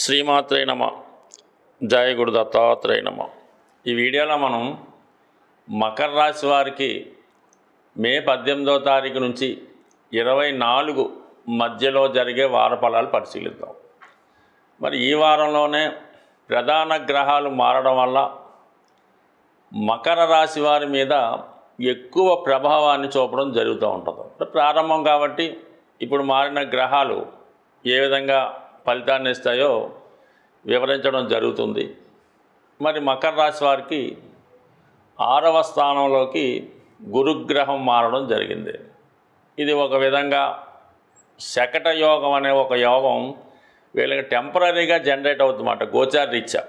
శ్రీమాత్రే నమ. జయ గురు దత్తాత్రేయ నమ. ఈ వీడియోలో మనం మకర రాశి వారికి మే 18వ తారీఖు నుంచి 24 మధ్యలో జరిగే వార ఫలాలు పరిశీలిద్దాం. మరి ఈ వారంలోనే ప్రధాన గ్రహాలు మారడం వల్ల మకర రాశి వారి మీద ఎక్కువ ప్రభావాన్ని చూపడం జరుగుతూ ఉంటుంది. ప్రారంభం కాబట్టి ఇప్పుడు మారిన గ్రహాలు ఏ విధంగా ఫలితాన్ని ఇస్తాయో వివరించడం జరుగుతుంది. మరి మకర రాశి వారికి 6వ స్థానంలోకి గురుగ్రహం మారడం జరిగింది. ఇది ఒక విధంగా శకట యోగం అనే ఒక యోగం వీళ్ళకి టెంపరీగా జనరేట్ అవుతుందన్నమాట. గోచార రీత్యా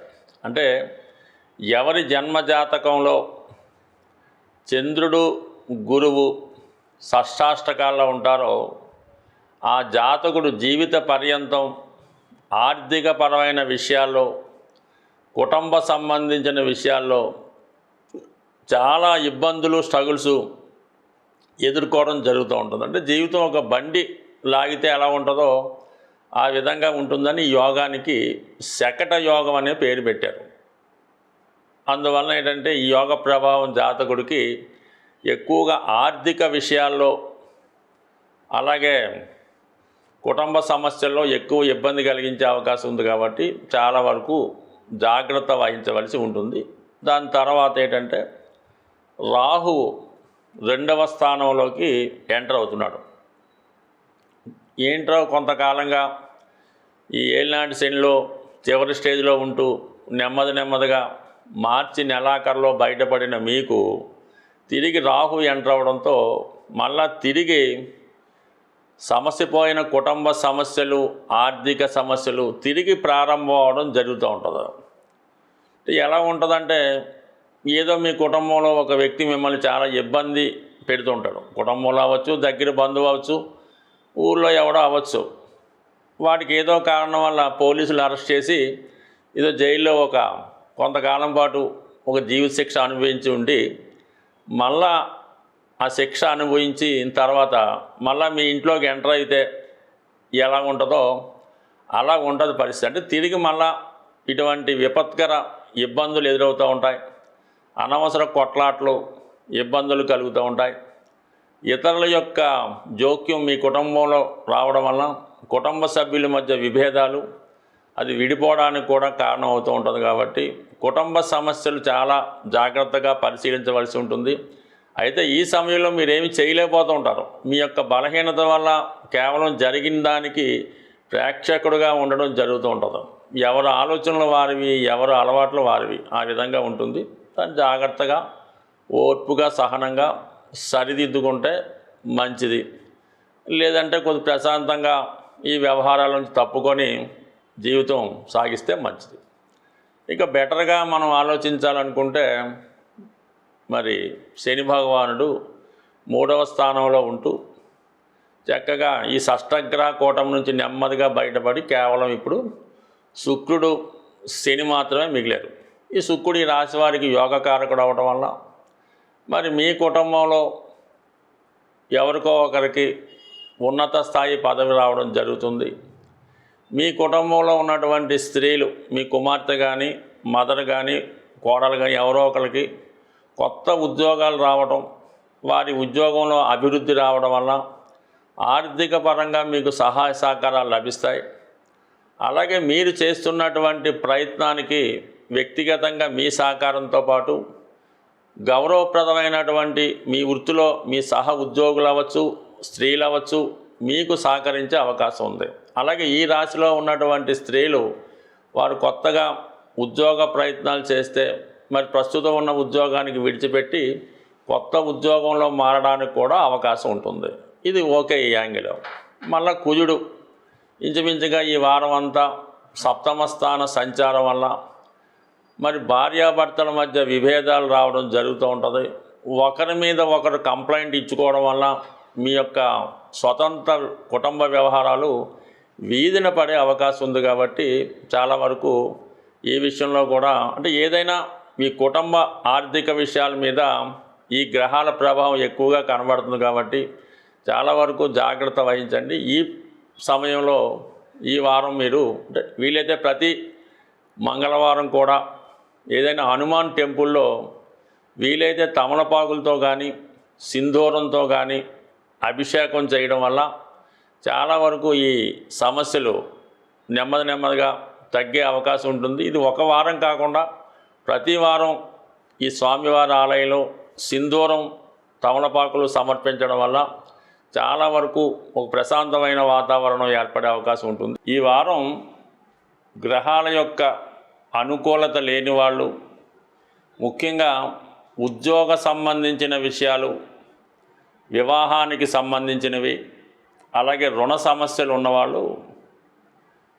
అంటే ఎవరి జన్మజాతకంలో చంద్రుడు గురువు షష్టాష్టకాల్లో ఉంటారో ఆ జాతకుడు జీవిత పర్యంతం ఆర్థికపరమైన విషయాల్లో, కుటుంబ సంబంధించిన విషయాల్లో చాలా ఇబ్బందులు, స్ట్రగుల్స్ ఎదుర్కోవడం జరుగుతూ ఉంటుంది. అంటే జీవితం ఒక బండి లాగితే ఎలా ఉంటుందో ఆ విధంగా ఉంటుందని ఈ యోగానికి శకట యోగం అనే పేరు పెట్టారు. అందువలన ఏంటంటే ఈ యోగ ప్రభావం జాతకుడికి ఎక్కువగా ఆర్థిక విషయాల్లో, అలాగే కుటుంబ సమస్యల్లో ఎక్కువ ఇబ్బంది కలిగించే అవకాశం ఉంది. కాబట్టి చాలా వరకు జాగ్రత్త వహించవలసి ఉంటుంది. దాని తర్వాత ఏంటంటే రాహువు 2వ స్థానంలోకి ఎంటర్ అవుతున్నాడు. ఏంటో కొంతకాలంగా ఈ ఏలినాటి శనిలో చివరి స్టేజ్లో ఉంటూ నెమ్మదిగా మార్చి నెలాఖరులో బయటపడిన మీకు తిరిగి రాహు ఎంటర్ అవడంతో మళ్ళా తిరిగి సమస్యపోయిన కుటుంబ సమస్యలు, ఆర్థిక సమస్యలు తిరిగి ప్రారంభం అవడం జరుగుతూ ఉంటుంది. ఎలా ఉంటుందంటే ఏదో మీ కుటుంబంలో ఒక వ్యక్తి మిమ్మల్ని చాలా ఇబ్బంది పెడుతుంటాడు. కుటుంబంలో అవ్వచ్చు, దగ్గర బంధువు అవ్వచ్చు, ఊళ్ళో ఎవడో అవ్వచ్చు. వాడికి ఏదో కారణం వల్ల పోలీసులు అరెస్ట్ చేసి ఏదో జైల్లో కొంతకాలం పాటు ఒక జీవిత శిక్ష అనుభవించి ఉండి మళ్ళా ఆ శిక్ష అనుభవించి తర్వాత మళ్ళీ మీ ఇంట్లోకి ఎంటర్ అయితే ఎలా ఉంటుందో అలా ఉంటుంది పరిస్థితి. అంటే తిరిగి మళ్ళా ఇటువంటి విపత్కర ఇబ్బందులు ఎదురవుతూ ఉంటాయి. అనవసర కొట్లాట్లు, ఇబ్బందులు కలుగుతూ ఉంటాయి. ఇతరుల యొక్క జోక్యం మీ కుటుంబంలో రావడం వల్ల కుటుంబ సభ్యుల మధ్య విభేదాలు, అది విడిపోవడానికి కూడా కారణం అవుతూ ఉంటుంది. కాబట్టి కుటుంబ సమస్యలు చాలా జాగ్రత్తగా పరిశీలించవలసి ఉంటుంది. అయితే ఈ సమయంలో మీరేమి చేయలేకపోతూ ఉంటారు. మీ యొక్క బలహీనత వల్ల కేవలం జరిగిన దానికి ప్రేక్షకుడుగా ఉండడం జరుగుతూ ఉంటుంది. ఎవరు ఆలోచనలు వారివి, ఎవరు అలవాట్లు వారివి, ఆ విధంగా ఉంటుంది. దాన్ని జాగ్రత్తగా, ఓర్పుగా, సహనంగా సరిదిద్దుకుంటే మంచిది. లేదంటే కొద్ది ప్రశాంతంగా ఈ వ్యవహారాల నుంచి తప్పుకొని జీవితం సాగిస్తే మంచిది. ఇక బెటర్గా మనం ఆలోచించాలనుకుంటే మరి శని భగవానుడు 3వ స్థానంలో ఉంటూ చక్కగా ఈ షష్టగ్రహ కూటమి నుంచి నెమ్మదిగా బయటపడి కేవలం ఇప్పుడు శుక్రుడు, శని మాత్రమే మిగిలారు. ఈ శుక్రుడు ఈ రాశి వారికి యోగకారకుడు అవడం వల్ల మరి మీ కుటుంబంలో ఎవరికో ఒకరికి ఉన్నత స్థాయి పదవి రావడం జరుగుతుంది. మీ కుటుంబంలో ఉన్నటువంటి స్త్రీలు, మీ కుమార్తె కానీ, మదర్ కానీ, కోడలు కానీ ఎవరో ఒకరికి కొత్త ఉద్యోగాలు రావడం, వారి ఉద్యోగంలో అభివృద్ధి రావడం వల్ల ఆర్థిక పరంగా మీకు సహాయ సహకారాలు లభిస్తాయి. అలాగే మీరు చేస్తున్నటువంటి ప్రయత్నానికి వ్యక్తిగతంగా మీ సహకారంతో పాటు గౌరవప్రదమైనటువంటి మీ వృత్తిలో మీ సహ ఉద్యోగులు అవ్వచ్చు, స్త్రీలు అవ్వచ్చు, మీకు సహకరించే అవకాశం ఉంది. అలాగే ఈ రాశిలో ఉన్నటువంటి స్త్రీలు వారు కొత్తగా ఉద్యోగ ప్రయత్నాలు చేస్తే మరి ప్రస్తుతం ఉన్న ఉద్యోగానికి విడిచిపెట్టి కొత్త ఉద్యోగంలో మారడానికి కూడా అవకాశం ఉంటుంది. ఇది ఓకే. ఈ యాంగిల్ మళ్ళీ కుజుడు ఇంచుమించుగా ఈ వారం అంతా 7వ స్థాన సంచారం వల్ల మరి భార్యాభర్తల మధ్య విభేదాలు రావడం జరుగుతూ ఉంటుంది. ఒకరి మీద ఒకరు కంప్లైంట్ ఇచ్చుకోవడం వల్ల మీ యొక్క స్వతంత్ర కుటుంబ వ్యవహారాలు వీధిన పడే అవకాశం ఉంది. కాబట్టి చాలా వరకు ఈ విషయంలో కూడా అంటే ఏదైనా మీ కుటుంబ ఆర్థిక విషయాల మీద ఈ గ్రహాల ప్రభావం ఎక్కువగా కనబడుతుంది. కాబట్టి చాలా వరకు జాగ్రత్త వహించండి. ఈ సమయంలో ఈ వారం మీరు అంటే వీలైతే ప్రతి మంగళవారం కూడా ఏదైనా హనుమాన్ టెంపుల్లో వీలైతే తమలపాకులతో కానీ సింధూరంతో కానీ అభిషేకం చేయడం వల్ల చాలా వరకు ఈ సమస్యలు నెమ్మదిగా తగ్గే అవకాశం ఉంటుంది. ఇది ఒక వారం కాకుండా ప్రతి వారం ఈ స్వామివారి ఆలయంలో సింధూరం తమలపాకులు సమర్పించడం వల్ల చాలా వరకు ఒక ప్రశాంతమైన వాతావరణం ఏర్పడే అవకాశం ఉంటుంది. ఈ వారం గ్రహాల యొక్క అనుకూలత లేని వాళ్ళు, ముఖ్యంగా ఉద్యోగ సంబంధించిన విషయాలు, వివాహానికి సంబంధించినవి, అలాగే రుణ సమస్యలు ఉన్నవాళ్ళు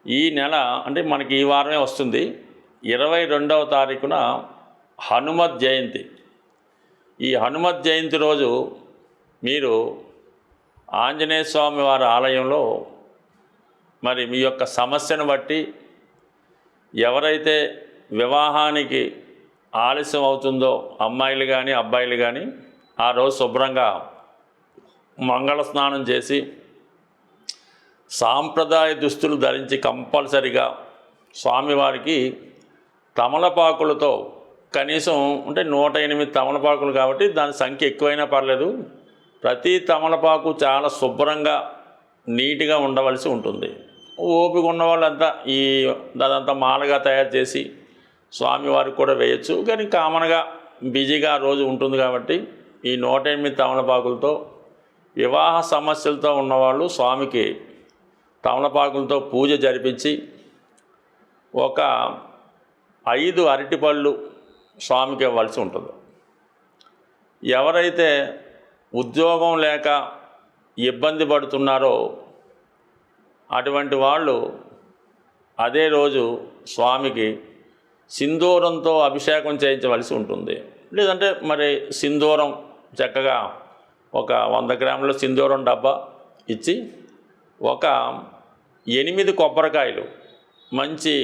ఈ నెల అంటే మనకి ఈ వారమే వస్తుంది 22వ తారీఖున హనుమత్ జయంతి. ఈ హనుమత్ జయంతి రోజు మీరు ఆంజనేయ స్వామి వారి ఆలయంలో మరి మీ యొక్క సమస్యను బట్టి ఎవరైతే వివాహానికి ఆలస్యం అవుతుందో అమ్మాయిలు కానీ అబ్బాయిలు కానీ ఆ రోజు శుభ్రంగా మంగళ స్నానం చేసి సాంప్రదాయ దుస్తులు ధరించి కంపల్సరిగా స్వామివారికి తమలపాకులతో కనీసం అంటే 108 తమలపాకులు కాబట్టి దాని సంఖ్య ఎక్కువైనా పర్లేదు, ప్రతి తమలపాకు చాలా శుభ్రంగా నీట్గా ఉండవలసి ఉంటుంది. ఓపిక ఉన్న వాళ్ళంతా అదంతా మాలగా తయారు చేసి స్వామివారికి కూడా వేయచ్చు. కానీ కామన్గా బిజీగా రోజు ఉంటుంది కాబట్టి ఈ 108 తమలపాకులతో వివాహ సమస్యలతో ఉన్నవాళ్ళు స్వామికి తమలపాకులతో పూజ జరిపించి ఒక 5 అరటిపళ్ళు స్వామికి ఇవ్వాల్సి ఉంటుంది. ఎవరైతే ఉద్యోగం లేక ఇబ్బంది పడుతున్నారో అటువంటి వాళ్ళు అదే రోజు స్వామికి సింధూరంతో అభిషేకం చేయించవలసి ఉంటుంది. లేదంటే మరి సింధూరం చక్కగా ఒక 100 గ్రాముల సింధూరం డబ్బా ఇచ్చి ఒక 8 కొబ్బరికాయలు, మంచి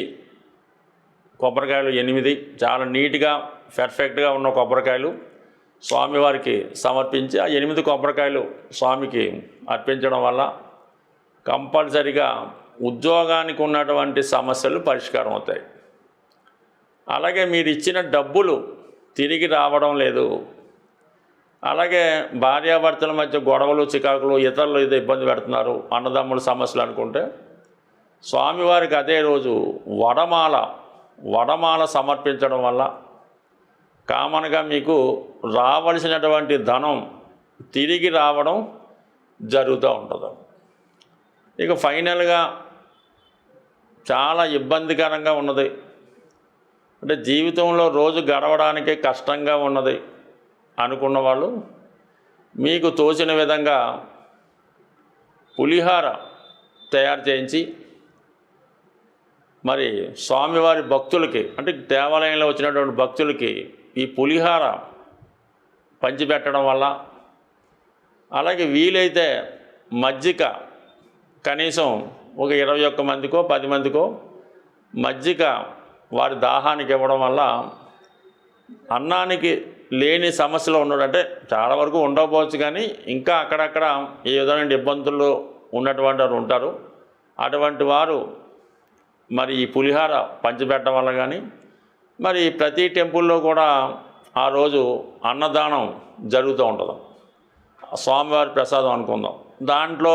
కొబ్బరికాయలు 8 చాలా నీట్గా పర్ఫెక్ట్గా ఉన్న కొబ్బరికాయలు స్వామివారికి సమర్పించి ఆ 8 కొబ్బరికాయలు స్వామికి అర్పించడం వల్ల కంపల్సరిగా ఉద్యోగానికి ఉన్నటువంటి సమస్యలు పరిష్కారం అవుతాయి. అలాగే మీరు ఇచ్చిన డబ్బులు తిరిగి రావడం లేదు, అలాగే భార్యాభర్తల మధ్య గొడవలు చికాకులు, ఇతరులు ఏదో ఇబ్బంది పెడుతున్నారు, అన్నదమ్ముల సమస్యలు అనుకుంటే స్వామివారికి అదే రోజు వడమాల సమర్పించడం వల్ల కామన్గా మీకు రావలసినటువంటి ధనం తిరిగి రావడం జరుగుతూ ఉంటుంది. ఇక ఫైనల్గా చాలా ఇబ్బందికరంగా ఉన్నది అంటే జీవితంలో రోజు గడవడానికే కష్టంగా ఉన్నది అనుకున్న వాళ్ళు మీకు తోచిన విధంగా పులిహార తయారు చేయించి మరి స్వామివారి భక్తులకి అంటే దేవాలయంలో వచ్చినటువంటి భక్తులకి ఈ పులిహార పంచిపెట్టడం వల్ల, అలాగే వీలైతే మజ్జిగ కనీసం ఒక 21 మందికో 10 మందికో మజ్జిగ వారి దాహానికి ఇవ్వడం వల్ల అన్నానికి లేని సమస్యలు ఉన్నాడంటే చాలా వరకు ఉండకపోవచ్చు, కానీ ఇంకా అక్కడక్కడ ఏ విధమైన ఇబ్బందులు ఉన్నటువంటి వారు ఉంటారు. అటువంటి వారు మరి ఈ పులిహార పంచిపెట్టడం వల్ల కానీ మరి ప్రతి టెంపుల్లో కూడా ఆ రోజు అన్నదానం జరుగుతూ ఉంటుంది. స్వామివారి ప్రసాదం అనుకుందాం, దాంట్లో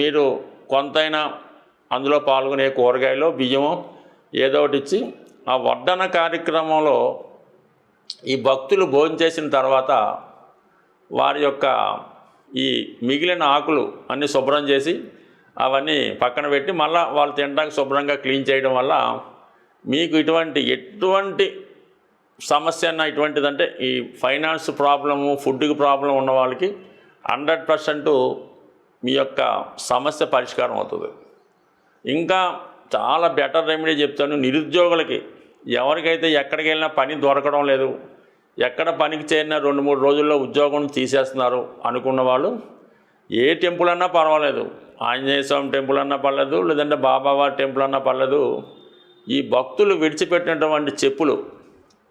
మీరు కొంతైనా అందులో పాల్గొనే కూరగాయలు బియ్యము ఏదో ఒకటి ఇచ్చి ఆ వడ్డన కార్యక్రమంలో ఈ భక్తులు భోజనం చేసిన తర్వాత వారి యొక్క ఈ మిగిలిన ఆకులు అన్నీ శుభ్రం చేసి అవన్నీ పక్కన పెట్టి మళ్ళీ వాళ్ళు తినడానికి శుభ్రంగా క్లీన్ చేయడం వల్ల మీకు ఎటువంటి సమస్య అన్న ఇటువంటిదంటే ఈ ఫైనాన్స్ ప్రాబ్లము, ఫుడ్కి ప్రాబ్లం ఉన్న వాళ్ళకి 100% మీ యొక్క సమస్య పరిష్కారం అవుతుంది. ఇంకా చాలా బెటర్ రెమెడీ చెప్తాను. నిరుద్యోగులకి ఎవరికైతే ఎక్కడికి వెళ్ళినా పని దొరకడం లేదు, ఎక్కడ పనికి చేరినా 2-3 రోజుల్లో ఉద్యోగం తీసేస్తున్నారు అనుకున్న వాళ్ళు ఏ టెంపుల్ అన్నా పర్వాలేదు, ఆంజనేయ స్వామి టెంపుల్ అన్నా పర్లేదు, లేదంటే బాబావారి టెంపుల్ అన్నా పర్లేదు, ఈ భక్తులు విడిచిపెట్టినటువంటి చెప్పులు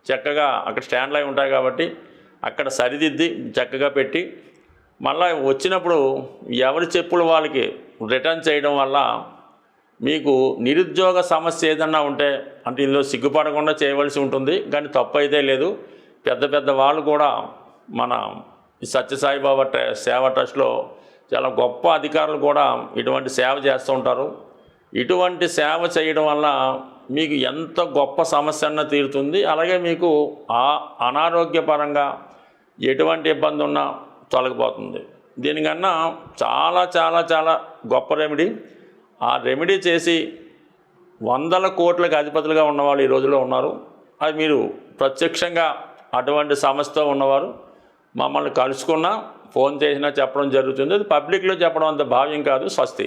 చక్కగా అక్కడ స్టాండ్లు అయి ఉంటాయి కాబట్టి అక్కడ సరిదిద్ది చక్కగా పెట్టి మళ్ళీ వచ్చినప్పుడు ఎవరి చెప్పులు వాళ్ళకి రిటర్న్ చేయడం వల్ల మీకు నిరుద్యోగ సమస్య ఏదన్నా ఉంటే అంటే ఇందులో సిగ్గుపడకుండా చేయవలసి ఉంటుంది, కానీ తప్పు అయితే లేదు. పెద్ద పెద్ద వాళ్ళు కూడా మన ఈ సత్యసాయిబాబా సేవా ట్రస్ట్లో చాలా గొప్ప అధికారులు కూడా ఇటువంటి సేవ చేస్తూ ఉంటారు. ఇటువంటి సేవ చేయడం వల్ల మీకు ఎంత గొప్ప సమస్య అన్న తీరుతుంది. అలాగే మీకు ఆ అనారోగ్యపరంగా ఎటువంటి ఇబ్బంది ఉన్నా తొలగిపోతుంది. దీనికన్నా చాలా చాలా చాలా గొప్ప రెమెడీ. ఆ రెమెడీ చేసి వందల కోట్లకు అధిపతులుగా ఉన్నవాళ్ళు ఈ రోజులో ఉన్నారు. అది మీరు ప్రత్యక్షంగా అటువంటి సమస్యతో ఉన్నవారు మమ్మల్ని కలుసుకున్నా ఫోన్ చేసినా చెప్పడం జరుగుతుంది. అది పబ్లిక్లో చెప్పడం అంత భావ్యం కాదు. స్వస్తి.